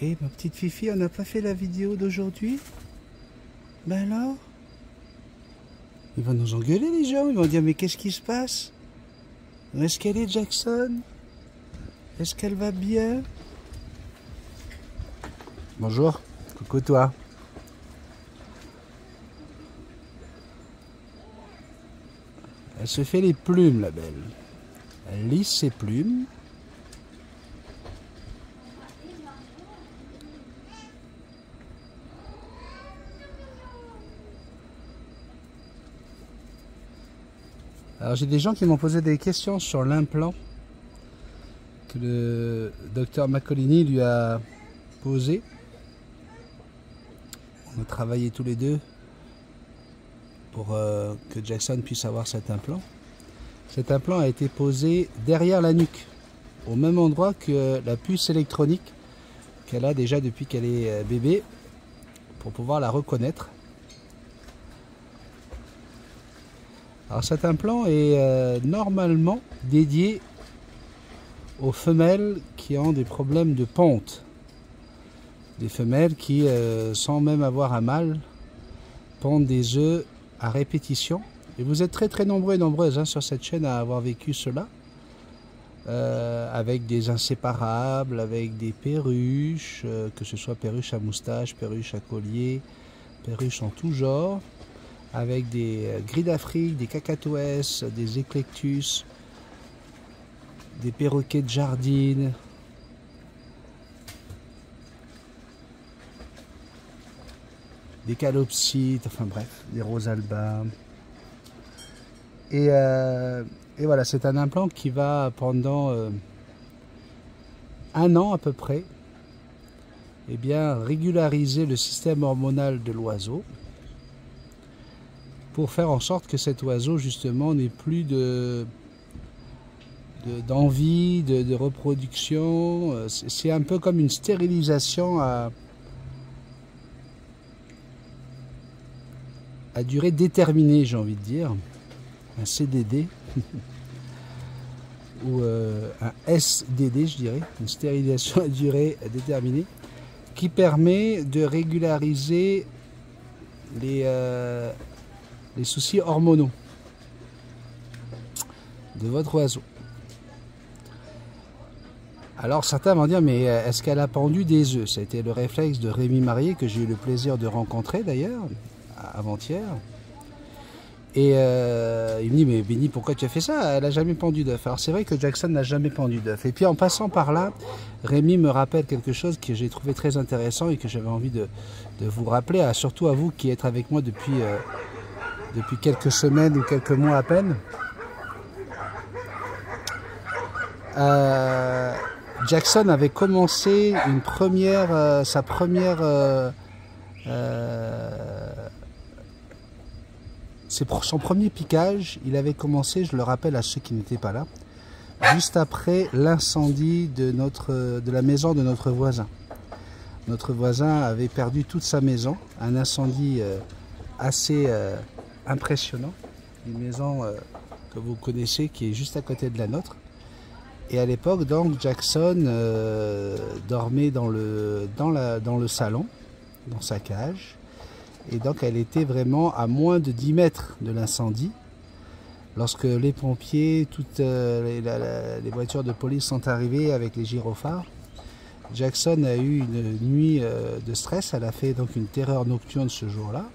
Et ma petite Fifi, on n'a pas fait la vidéo d'aujourd'hui? Ben alors? Ils vont nous engueuler les gens, ils vont dire mais qu'est-ce qui se passe? Où est-ce qu'elle est, Jackson? Est-ce qu'elle va bien? Bonjour, coucou toi. Elle se fait les plumes, la belle. Elle lisse ses plumes. Alors j'ai des gens qui m'ont posé des questions sur l'implant que le docteur Macolini lui a posé. On a travaillé tous les deux pour que Jackson puisse avoir cet implant. Cet implant a été posé derrière la nuque, au même endroit que la puce électronique qu'elle a déjà depuis qu'elle est bébé, pour pouvoir la reconnaître. Alors cet implant est normalement dédié aux femelles qui ont des problèmes de ponte. Des femelles qui, sans même avoir un mâle, pondent des œufs à répétition. Et vous êtes très nombreux et nombreuses sur cette chaîne à avoir vécu cela. Avec des inséparables, avec des perruches, que ce soit perruches à moustache, perruches à collier, perruches en tout genre, avec des gris d'Afrique, des cacatoès, des éclectus, des perroquets de jardine, des calopsites, enfin bref, des rosalbas. Et voilà, c'est un implant qui va pendant 1 an à peu près, eh bien, régulariser le système hormonal de l'oiseau pour faire en sorte que cet oiseau justement n'ait plus d'envie, de reproduction. C'est un peu comme une stérilisation à durée déterminée, j'ai envie de dire. Un CDD ou un SDD, je dirais, une stérilisation à durée déterminée, qui permet de régulariser les soucis hormonaux de votre oiseau. Alors certains vont dire, mais est-ce qu'elle a pondu des œufs? Ça a été le réflexe de Rémi Marié, que j'ai eu le plaisir de rencontrer d'ailleurs, avant-hier. Et il me dit, mais Benny, pourquoi tu as fait ça? Elle n'a jamais pondu d'œuf. Alors c'est vrai que Jackson n'a jamais pondu d'œuf. Et puis en passant par là, Rémi me rappelle quelque chose que j'ai trouvé très intéressant et que j'avais envie de vous rappeler, surtout à vous qui êtes avec moi depuis quelques semaines ou quelques mois à peine. Jackson avait commencé sa première son premier piquage. Il avait commencé, je le rappelle à ceux qui n'étaient pas là, juste après l'incendie de la maison de notre voisin. Notre voisin avait perdu toute sa maison, un incendie assez impressionnant, une maison que vous connaissez qui est juste à côté de la nôtre. Et à l'époque, donc, Jackson dormait dans le salon, dans sa cage. Et donc elle était vraiment à moins de 10 mètres de l'incendie. Lorsque les pompiers, toutes les voitures de police sont arrivées avec les gyrophares, Jackson a eu une nuit de stress. Elle a fait donc une terreur nocturne ce jour-là.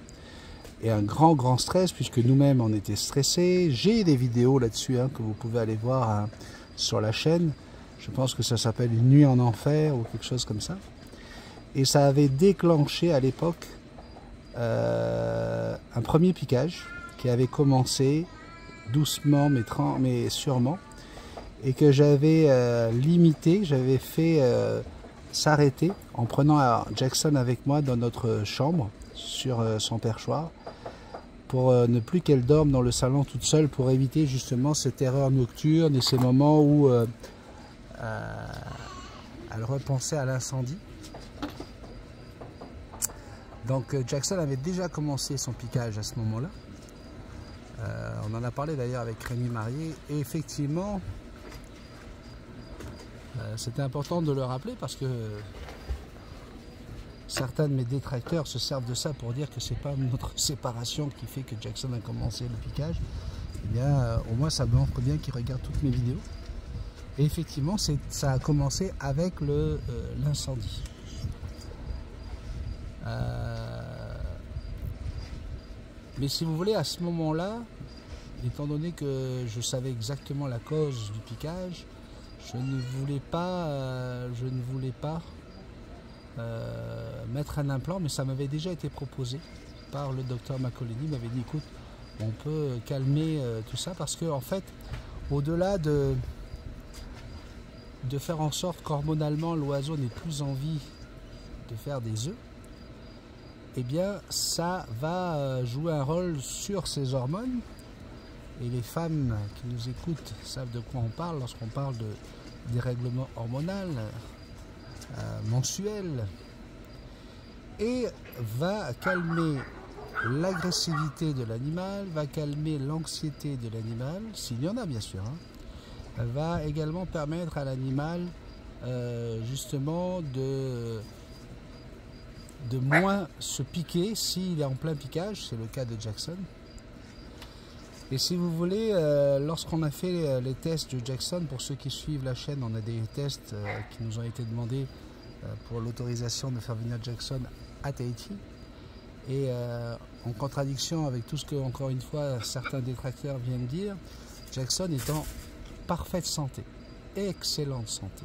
Et un grand stress, puisque nous-mêmes on était stressés. J'ai des vidéos là-dessus que vous pouvez aller voir sur la chaîne. Je pense que ça s'appelle Une nuit en enfer ou quelque chose comme ça. Et ça avait déclenché à l'époque un premier piquage qui avait commencé doucement mais sûrement, et que j'avais limité, j'avais fait s'arrêter en prenant Jackson avec moi dans notre chambre sur son perchoir pour ne plus qu'elle dorme dans le salon toute seule, pour éviter justement cette terreur nocturne et ces moments où elle repensait à l'incendie. Donc Jackson avait déjà commencé son piquage à ce moment-là. On en a parlé d'ailleurs avec Rémi Marié. Et effectivement, c'était important de le rappeler parce que certains de mes détracteurs se servent de ça pour dire que c'est pas notre séparation qui fait que Jackson a commencé le piquage, eh bien, au moins ça montre bien qu'il regarde toutes mes vidéos. Et effectivement, ça a commencé avec l'incendie. Mais si vous voulez, à ce moment-là, étant donné que je savais exactement la cause du piquage, je ne voulais pas mettre un implant, mais ça m'avait déjà été proposé par le docteur Macolini. Il m'avait dit, écoute, on peut calmer tout ça, parce que en fait, au-delà de faire en sorte qu'hormonalement l'oiseau n'ait plus envie de faire des œufs, eh bien ça va jouer un rôle sur ses hormones. Et les femmes qui nous écoutent savent de quoi on parle lorsqu'on parle de dérèglement hormonal mensuel, et va calmer l'agressivité de l'animal, va calmer l'anxiété de l'animal, s'il y en a bien sûr, hein, va également permettre à l'animal justement de moins se piquer s'il est en plein piquage. C'est le cas de Jackson. Et si vous voulez, lorsqu'on a fait les tests de Jackson, pour ceux qui suivent la chaîne, on a des tests qui nous ont été demandés pour l'autorisation de faire venir Jackson à Tahiti. Et en contradiction avec tout ce que, encore une fois, certains détracteurs viennent dire, Jackson est en parfaite santé, excellente santé.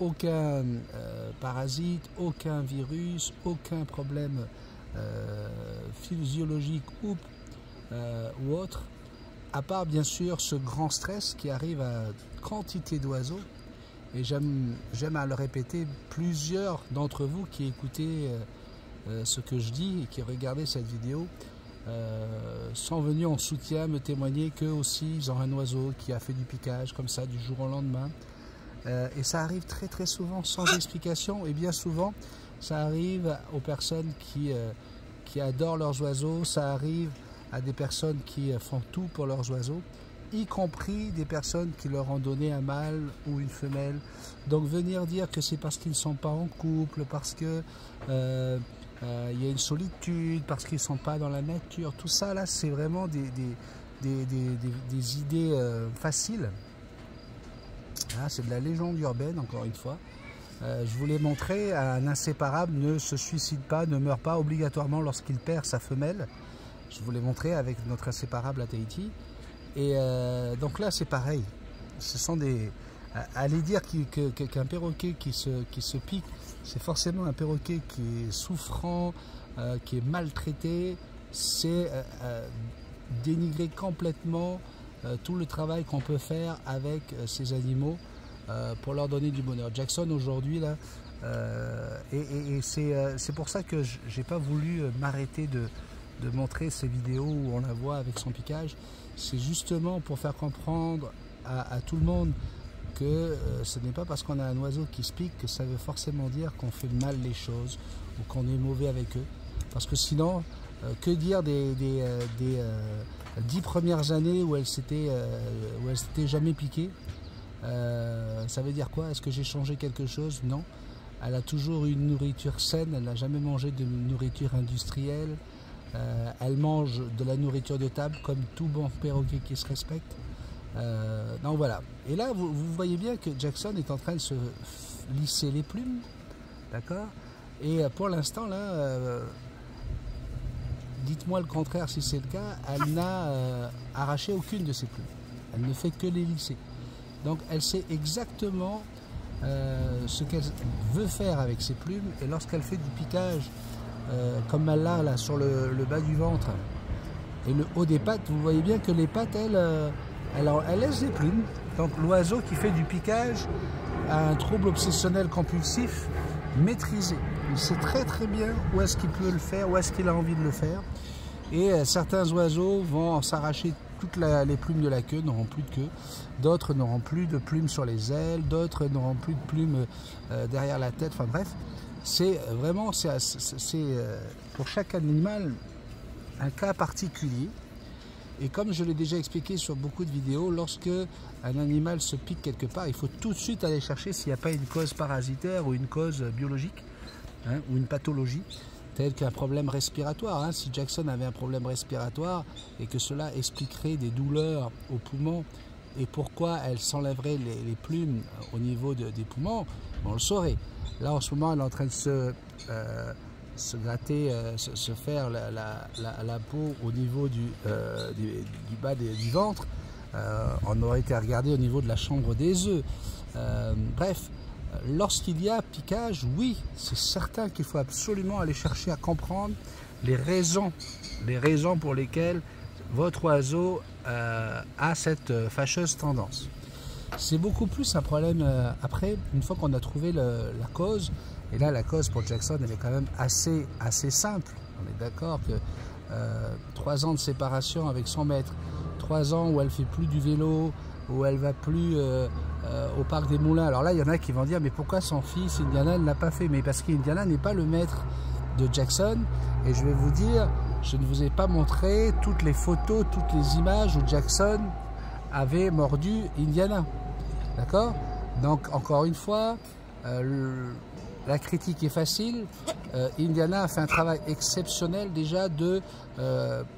Aucun parasite, aucun virus, aucun problème physiologique ou autre, à part bien sûr ce grand stress qui arrive à quantité d'oiseaux. Et j'aime à le répéter, plusieurs d'entre vous qui écoutez ce que je dis et qui regardez cette vidéo sont venus en soutien me témoigner qu'eux aussi ils ont un oiseau qui a fait du piquage comme ça du jour au lendemain. Et ça arrive très très souvent sans explication, et bien souvent ça arrive aux personnes qui adorent leurs oiseaux, ça arrive à des personnes qui font tout pour leurs oiseaux, y compris des personnes qui leur ont donné un mâle ou une femelle. Donc venir dire que c'est parce qu'ils ne sont pas en couple, parce que il y a une solitude, parce qu'ils ne sont pas dans la nature, tout ça là c'est vraiment des idées faciles. Ah, c'est de la légende urbaine, encore une fois. Je voulais montrer, un inséparable ne se suicide pas, ne meurt pas obligatoirement lorsqu'il perd sa femelle. Je vous l'ai montré avec notre inséparable à Tahiti. Et donc là, c'est pareil. Ce sont des... Aller dire qu'un perroquet qui se pique, c'est forcément un perroquet qui est souffrant, qui est maltraité, c'est dénigrer complètement tout le travail qu'on peut faire avec ces animaux pour leur donner du bonheur. Jackson aujourd'hui là, et c'est pour ça que j'ai pas voulu m'arrêter de montrer ces vidéos où on la voit avec son piquage. C'est justement pour faire comprendre à tout le monde que ce n'est pas parce qu'on a un oiseau qui se pique que ça veut forcément dire qu'on fait mal les choses ou qu'on est mauvais avec eux. Parce que sinon, que dire des 10 premières années où elle s'était jamais piquée? Ça veut dire quoi? Est-ce que j'ai changé quelque chose? Non. Elle a toujours eu une nourriture saine, elle n'a jamais mangé de nourriture industrielle. Elle mange de la nourriture de table comme tout bon perroquet qui se respecte. Donc voilà. Et là, vous voyez bien que Jackson est en train de se lisser les plumes. D'accord? Et pour l'instant, là, dites-moi le contraire si c'est le cas, elle n'a arraché aucune de ses plumes. Elle ne fait que les lisser. Donc elle sait exactement ce qu'elle veut faire avec ses plumes. Et lorsqu'elle fait du piquage, comme elle l'a là sur le bas du ventre et le haut des pattes, vous voyez bien que les pattes, elle laisse des plumes. Donc l'oiseau qui fait du piquage a un trouble obsessionnel compulsif maîtrisé. Il sait très très bien où est-ce qu'il peut le faire, où est-ce qu'il a envie de le faire. Et certains oiseaux vont s'arracher toutes les plumes de la queue, n'auront plus de queue. D'autres n'auront plus de plumes sur les ailes, d'autres n'auront plus de plumes derrière la tête. Enfin bref, c'est vraiment, pour chaque animal un cas particulier. Et comme je l'ai déjà expliqué sur beaucoup de vidéos, lorsque un animal se pique quelque part, il faut tout de suite aller chercher s'il n'y a pas une cause parasitaire ou une cause biologique. hein, ou une pathologie tel qu'un problème respiratoire. Hein. Si Jackson avait un problème respiratoire et que cela expliquerait des douleurs aux poumons et pourquoi elle s'enlèverait les plumes au niveau des poumons, on le saurait. Là en ce moment elle est en train de se gratter, se faire la peau au niveau du bas du ventre. On aurait été regardé au niveau de la chambre des œufs. Bref, lorsqu'il y a piquage, oui, c'est certain qu'il faut absolument aller chercher à comprendre les raisons pour lesquelles votre oiseau a cette fâcheuse tendance. C'est beaucoup plus un problème après, une fois qu'on a trouvé la cause. Et là, la cause pour Jackson, elle est quand même assez simple. On est d'accord que 3 ans de séparation avec son maître, 3 ans où elle fait plus du vélo, où elle va plus au parc des Moulins. Alors là, il y en a qui vont dire, mais pourquoi son fils Indiana ne l'a pas fait? Mais parce qu'Indiana n'est pas le maître de Jackson. Et je vais vous dire, je ne vous ai pas montré toutes les photos, toutes les images où Jackson avait mordu Indiana. D'accord? Donc, encore une fois, la critique est facile. Indiana a fait un travail exceptionnel déjà de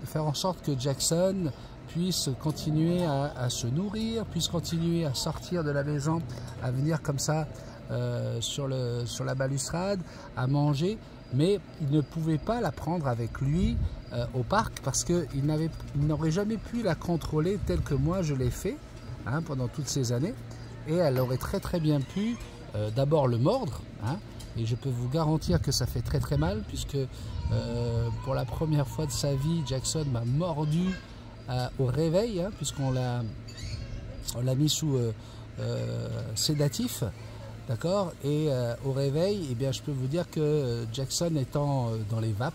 faire en sorte que Jackson puisse continuer à se nourrir, puisse continuer à sortir de la maison, à venir comme ça sur la balustrade, à manger. Mais il ne pouvait pas la prendre avec lui au parc parce qu'il n'aurait jamais pu la contrôler telle que moi je l'ai fait, hein, pendant toutes ces années. Et elle aurait très bien pu d'abord le mordre, hein, et je peux vous garantir que ça fait très mal puisque pour la première fois de sa vie, Jackson m'a mordu au réveil, hein, puisqu'on l'a mis sous sédatif, d'accord, et au réveil, eh bien, je peux vous dire que Jackson étant dans les vapes,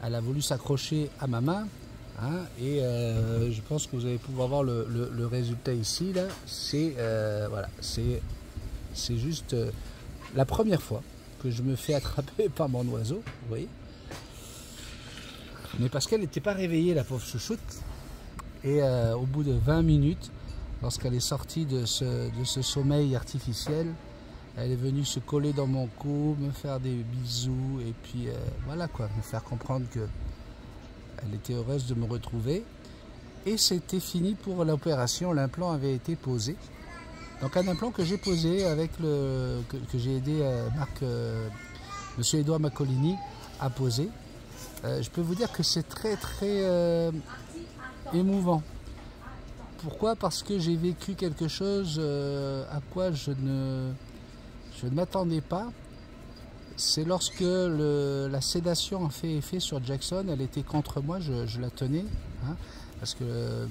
elle a voulu s'accrocher à ma main, hein, et je pense que vous allez pouvoir voir le résultat ici, là. C'est voilà, c'est juste la première fois que je me fais attraper par mon oiseau, vous voyez, mais parce qu'elle n'était pas réveillée, la pauvre chouchoute. Et au bout de 20 minutes, lorsqu'elle est sortie de ce sommeil artificiel, elle est venue se coller dans mon cou, me faire des bisous, et puis voilà quoi, me faire comprendre qu'elle était heureuse de me retrouver. Et c'était fini pour l'opération, l'implant avait été posé. Donc un implant que j'ai posé avec que j'ai aidé monsieur Edouard Macolini à poser. Je peux vous dire que c'est très émouvant. Pourquoi? Parce que j'ai vécu quelque chose à quoi je ne m'attendais pas. C'est lorsque la sédation a fait effet sur Jackson, elle était contre moi, je la tenais, hein, parce que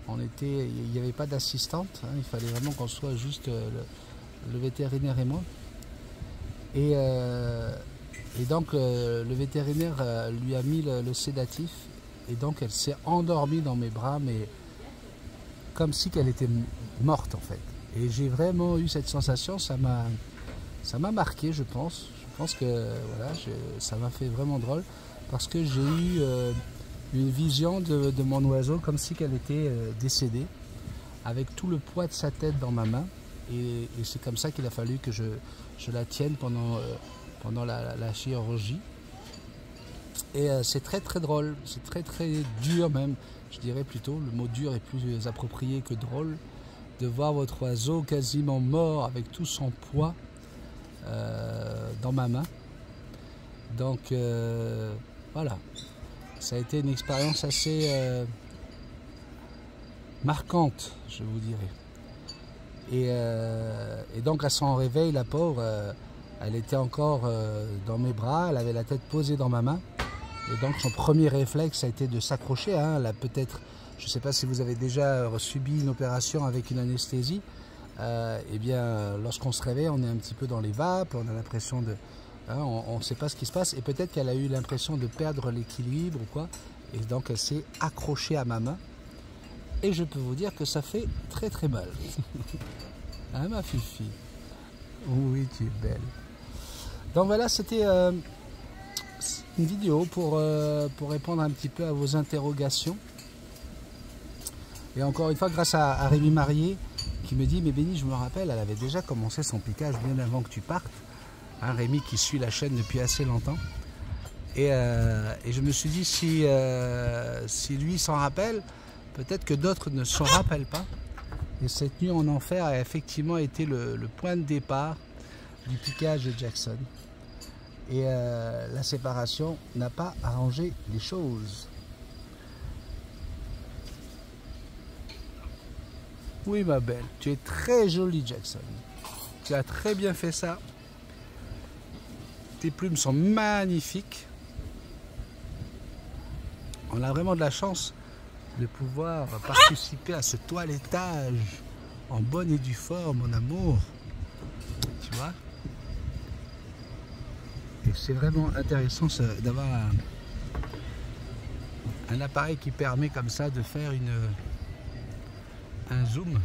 il n'y avait pas d'assistante, hein, il fallait vraiment qu'on soit juste le vétérinaire et moi. Et donc le vétérinaire lui a mis le sédatif. Et donc elle s'est endormie dans mes bras, mais comme si qu'elle était morte en fait. Et j'ai vraiment eu cette sensation, ça m'a marqué, je pense. Je pense que voilà, ça m'a fait vraiment drôle parce que j'ai eu une vision de mon oiseau comme si qu'elle était décédée, avec tout le poids de sa tête dans ma main. Et c'est comme ça qu'il a fallu que je la tienne pendant la chirurgie. Et c'est très drôle, c'est très dur même, je dirais plutôt, le mot dur est plus approprié que drôle, de voir votre oiseau quasiment mort avec tout son poids dans ma main. Donc voilà, ça a été une expérience assez marquante, je vous dirais. Et donc à son réveil, la pauvre, elle était encore dans mes bras, elle avait la tête posée dans ma main. Et donc son premier réflexe a été de s'accrocher, hein, là peut-être, je ne sais pas si vous avez déjà subi une opération avec une anesthésie, eh bien lorsqu'on se réveille, on est un petit peu dans les vapes, on a l'impression de, hein, on ne sait pas ce qui se passe, et peut-être qu'elle a eu l'impression de perdre l'équilibre ou quoi, et donc elle s'est accrochée à ma main, et je peux vous dire que ça fait très mal. Hein, ma fifi? Oui, tu es belle. Donc voilà, c'était une vidéo pour répondre un petit peu à vos interrogations. Et encore une fois, grâce à Rémi Marié qui me dit, mais Benny, je me rappelle, elle avait déjà commencé son piquage bien avant que tu partes. Hein, Rémi qui suit la chaîne depuis assez longtemps. Et je me suis dit, si lui s'en rappelle, peut-être que d'autres ne s'en rappellent pas. Et cette nuit en enfer a effectivement été le point de départ du piquage de Jackson. Et la séparation n'a pas arrangé les choses. Oui ma belle, tu es très jolie Jackson. Tu as très bien fait ça. Tes plumes sont magnifiques. On a vraiment de la chance de pouvoir participer à ce toilettage en bonne et due forme, mon amour. Tu vois? Et c'est vraiment intéressant d'avoir un appareil qui permet comme ça de faire un zoom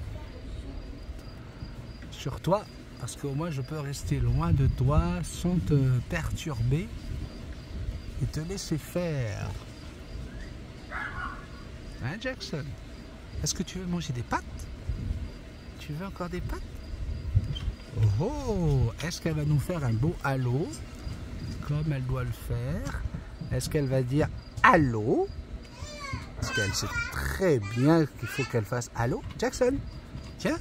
sur toi, parce qu'au moins je peux rester loin de toi sans te perturber et te laisser faire. Hein Jackson? Est-ce que tu veux manger des pâtes? Tu veux encore des pâtes? Oh, est-ce qu'elle va nous faire un beau allô comme elle doit le faire? Est-ce qu'elle va dire allô? Parce qu'elle sait très bien qu'il faut qu'elle fasse allô. Jackson, tiens.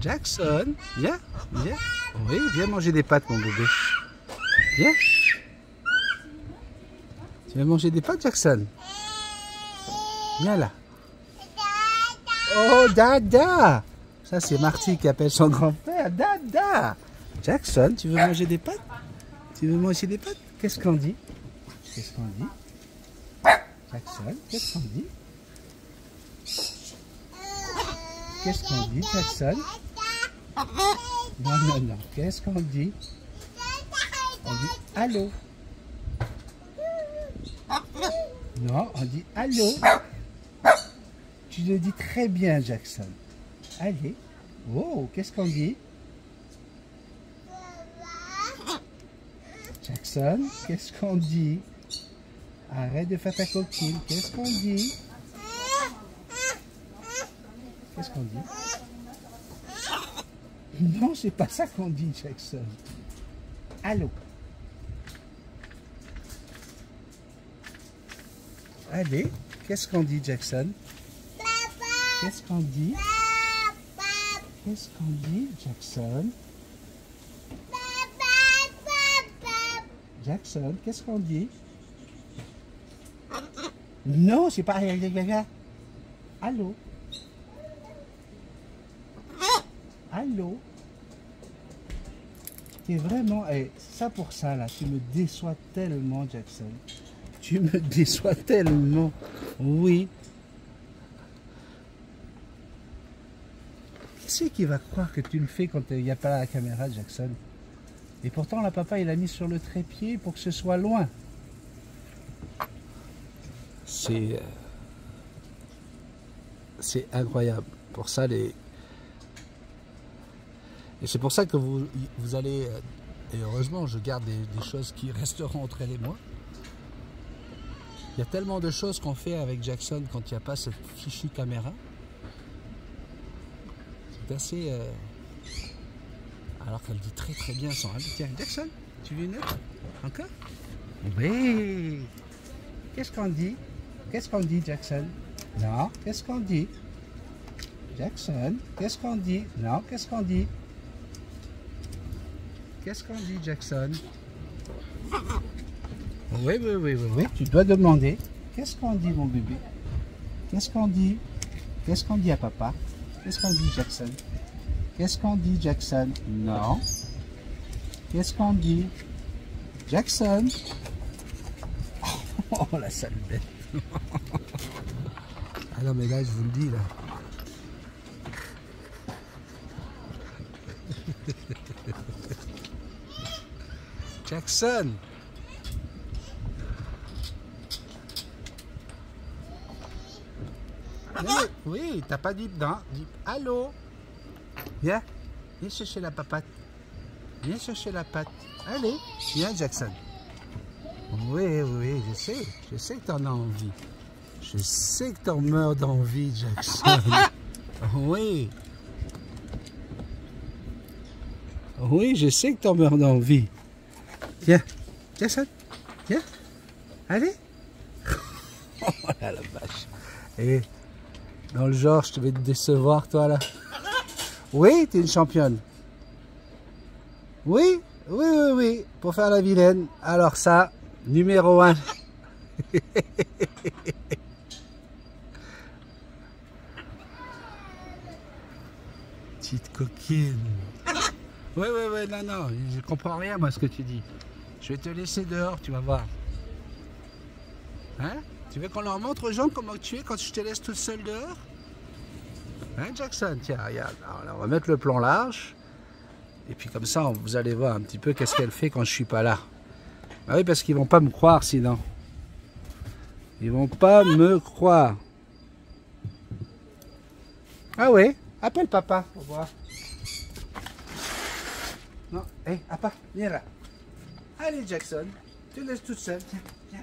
Jackson, viens, viens. Oui, viens manger des pâtes, mon bébé. Viens. Tu vas manger des pâtes, Jackson? Viens là. Oh, Dada. Ça, c'est Marty qui appelle son grand-père. Dada. Jackson, tu veux manger des pâtes? Tu veux manger des pâtes? Qu'est-ce qu'on dit? Qu'est-ce qu'on dit? Jackson, qu'est-ce qu'on dit? Qu'est-ce qu'on dit, Jackson? Non, non, non. Qu'est-ce qu'on dit? On dit allô. Non, on dit allô. Tu le dis très bien, Jackson. Allez. Oh, qu'est-ce qu'on dit? Jackson, qu'est-ce qu'on dit? Arrête de faire ta coquine. Qu'est-ce qu'on dit? Qu'est-ce qu'on dit? Non, c'est pas ça qu'on dit, Jackson. Allô? Allez, qu'est-ce qu'on dit, Jackson? Qu'est-ce qu'on dit? Qu'est-ce qu'on dit, Jackson? Jackson, qu'est-ce qu'on dit? Non, c'est pas... Allô? Allô? T'es vraiment... Eh, ça pour ça, là, tu me déçois tellement, Jackson. Tu me déçois tellement. Oui. Qui c'est qui va croire que tu le fais quand il n'y a pas la caméra, Jackson? Et pourtant, la papa, il a mis sur le trépied pour que ce soit loin. C'est incroyable. Pour ça, et c'est pour ça que vous allez... Et heureusement, je garde des choses qui resteront entre elle et moi. Il y a tellement de choses qu'on fait avec Jackson quand il n'y a pas cette fichue caméra. C'est assez... Alors qu'elle dit très très bien son allô. Tiens, Jackson, tu veux une autre? Encore? Oui. Qu'est-ce qu'on dit? Qu'est-ce qu'on dit, Jackson? Non, qu'est-ce qu'on dit? Jackson, qu'est-ce qu'on dit? Non, qu'est-ce qu'on dit? Qu'est-ce qu'on dit, Jackson? Oui, oui, oui, oui, oui, tu dois demander. Qu'est-ce qu'on dit, mon bébé? Qu'est-ce qu'on dit? Qu'est-ce qu'on dit à papa? Qu'est-ce qu'on dit, Jackson? Qu'est-ce qu'on dit, Jackson? Non. Qu'est-ce qu'on dit? Jackson? Oh, la sale bête. Ah non, mais là, je vous le dis, là. Jackson! Oui, t'as pas dit non. Dis allô? Viens, viens chercher la papate. Viens chercher la patte. Allez, viens, Jackson. Oui, oui, je sais que t'en as envie. Je sais que t'en meurs d'envie, Jackson. Oui. Oui, je sais que t'en meurs d'envie. Tiens, Jackson, tiens, allez. Oh là, la vache. Et dans le genre, je vais te décevoir, toi, là. Oui, t'es une championne. Oui, oui, oui, oui, pour faire la vilaine. Alors ça, numéro 1. Petite coquine. Ouais, ouais, ouais, non, non, je comprends rien, moi, ce que tu dis. Je vais te laisser dehors, tu vas voir. Hein? Tu veux qu'on leur montre aux gens comment tu es quand je te laisse toute seule dehors? Hein, Jackson? Tiens, regarde. Alors, là, on va mettre le plan large. Et puis comme ça, vous allez voir un petit peu qu'est-ce qu'elle fait quand je suis pas là. Ah oui, parce qu'ils vont pas me croire sinon. Ils vont pas me croire. Ah ouais? Appelle papa pour voir. Non, hé, hey, papa, viens là. Allez Jackson, tu te laisses toute seule. Tiens, viens.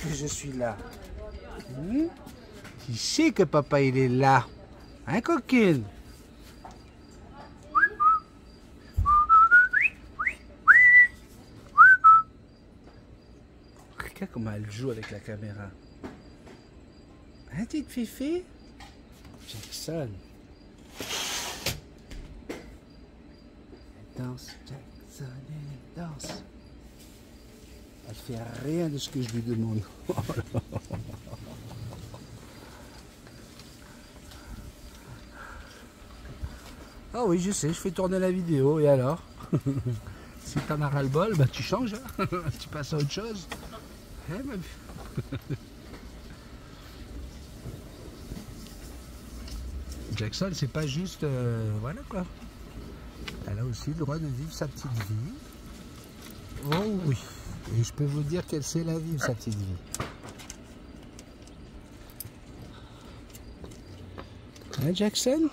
Que je suis là. Tu sais que papa il est là. Hein, coquine? Regarde comment elle joue avec la caméra. Hein, petite Fifi? Jackson. Elle danse, Jackson, elle danse. Elle fait rien de ce que je lui demande. Ah oui, je sais, je fais tourner la vidéo, et alors? Si t'en as ras-le-bol, bah tu changes, hein. Tu passes à autre chose. Hein, Jackson, c'est pas juste... voilà quoi. Elle a aussi le droit de vivre sa petite vie. Oh oui. Et je peux vous dire qu'elle sait la vivre, sa petite vie. Hein, Jackson?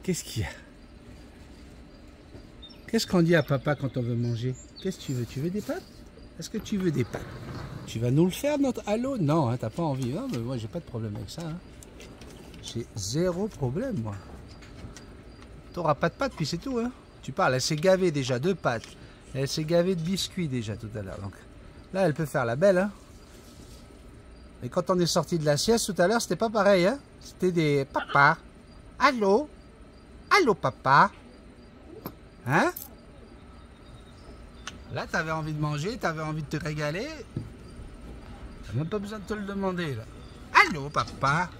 Qu'est-ce qu'il y a? Qu'est-ce qu'on dit à papa quand on veut manger? Qu'est-ce que tu veux? Tu veux des pâtes? Est-ce que tu veux des pâtes? Tu vas nous le faire, notre halo? Non, hein, t'as pas envie. Non, mais moi, j'ai pas de problème avec ça. Hein. J'ai zéro problème, moi. T'auras pas de pâtes, puis c'est tout. Hein. Tu parles, elle s'est gavée déjà de pâtes. Elle s'est gavée de biscuits déjà tout à l'heure. Donc là, elle peut faire la belle. Hein. Et quand on est sorti de la sieste tout à l'heure, c'était pas pareil. Hein. C'était des papa. Allô? Allô, papa? Hein? Là, tu avais envie de manger, tu avais envie de te régaler. Tu n'as même pas besoin de te le demander, là. Allô, papa?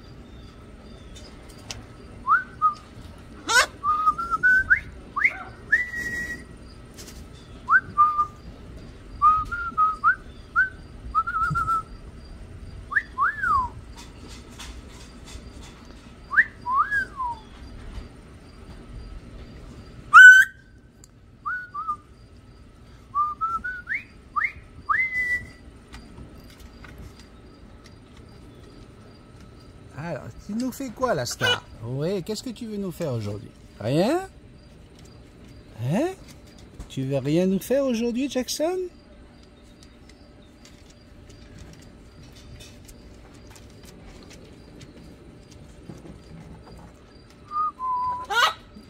Alors, tu nous fais quoi, la star? Oui, qu'est-ce que tu veux nous faire aujourd'hui? Rien? Hein? Tu veux rien nous faire aujourd'hui, Jackson?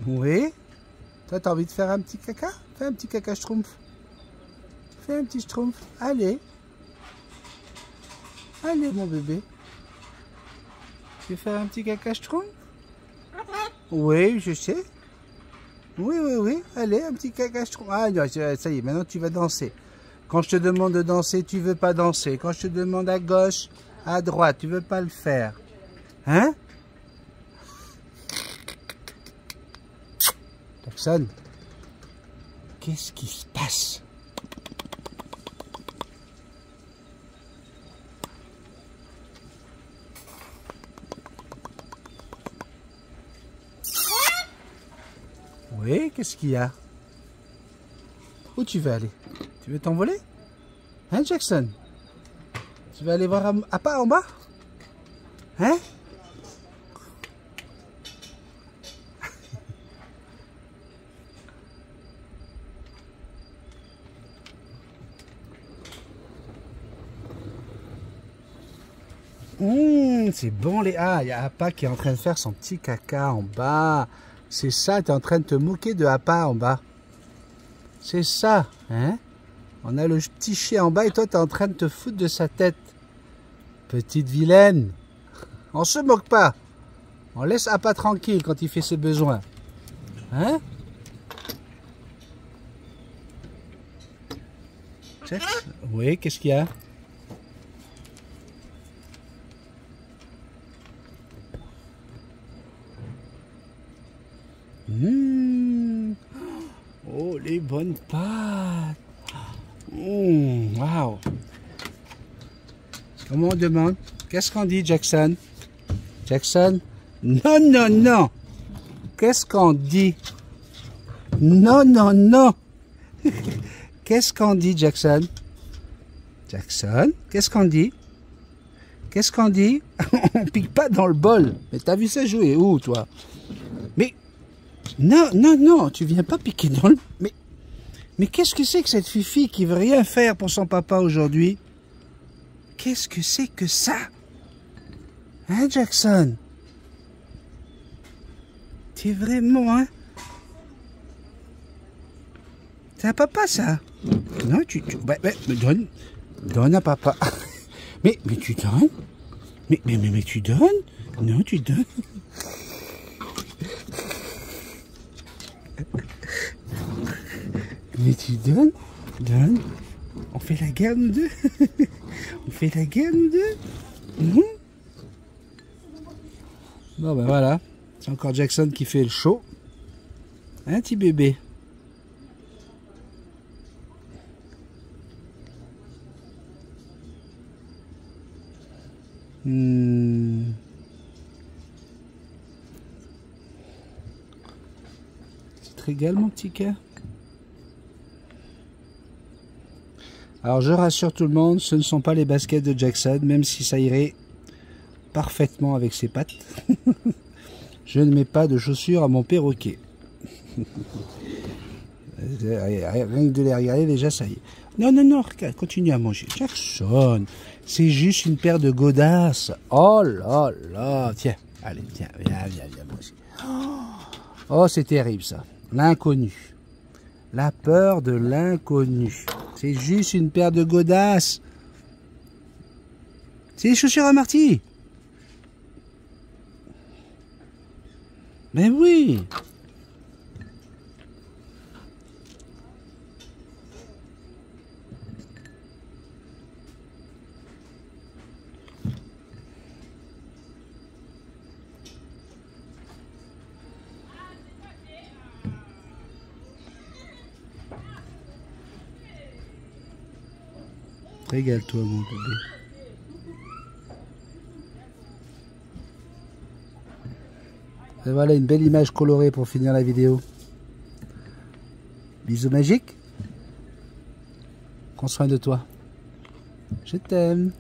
Oui. Toi, t'as envie de faire un petit caca? Fais un petit caca schtroumpf. Fais un petit schtroumpf. Allez. Allez, mon bébé. Tu veux faire un petit caca schtroumpf? Oui, je sais. Oui, oui, oui. Allez, un petit caca schtroumpf. Ah, non, ça y est, maintenant tu vas danser. Quand je te demande de danser, tu veux pas danser. Quand je te demande à gauche, à droite, tu veux pas le faire. Hein? Jackson, qu'est-ce qui se passe? Oui, qu'est-ce qu'il y a? Où tu veux aller? Tu veux t'envoler? Hein, Jackson? Tu veux aller voir Appa en bas? Hein? C'est bon les... Ah, il y a Appa qui est en train de faire son petit caca en bas. C'est ça, tu es en train de te moquer de Appa en bas. C'est ça, hein? On a le petit chien en bas et toi, tu es en train de te foutre de sa tête. Petite vilaine. On se moque pas. On laisse Appa tranquille quand il fait ses besoins. Hein? Oui, qu'est-ce qu'il y a? Oh, les bonnes pâtes. Waouh. Comment on demande? Qu'est-ce qu'on dit, Jackson? Jackson? Non, non, non. Qu'est-ce qu'on dit? Non, non, non. Qu'est-ce qu'on dit, Jackson? Jackson? Qu'est-ce qu'on dit? Qu'est-ce qu'on dit? On pique pas dans le bol. Mais t'as vu ça jouer où, toi? Mais... Non, non, non, tu viens pas piquer dans le... Mais qu'est-ce que c'est que cette fifi qui veut rien faire pour son papa aujourd'hui? Qu'est-ce que c'est que ça? Hein, Jackson? T'es vraiment, hein? C'est à papa, ça? Non, donne à papa. mais tu donnes? Mais tu donnes? Non, tu donnes? Mais tu donnes? Donne. On fait la guerre, nous deux? On fait la guerre, nous deux? Bon, ben voilà. C'est encore Jackson qui fait le show. Hein, petit bébé? Tu te régales, mon petit cœur? Alors je rassure tout le monde, ce ne sont pas les baskets de Jackson, même si ça irait parfaitement avec ses pattes. Je ne mets pas de chaussures à mon perroquet. Rien que de les regarder déjà, ça y est. Non, non, non, regarde, continue à manger. Jackson, c'est juste une paire de godasses. Oh là là, tiens, allez, tiens, viens manger. Oh, c'est terrible ça, l'inconnu. La peur de l'inconnu. C'est juste une paire de godasses. C'est des chaussures à Marty. Mais oui. Régale-toi, mon bébé. Et voilà une belle image colorée pour finir la vidéo. Bisous magiques. Prends soin de toi. Je t'aime.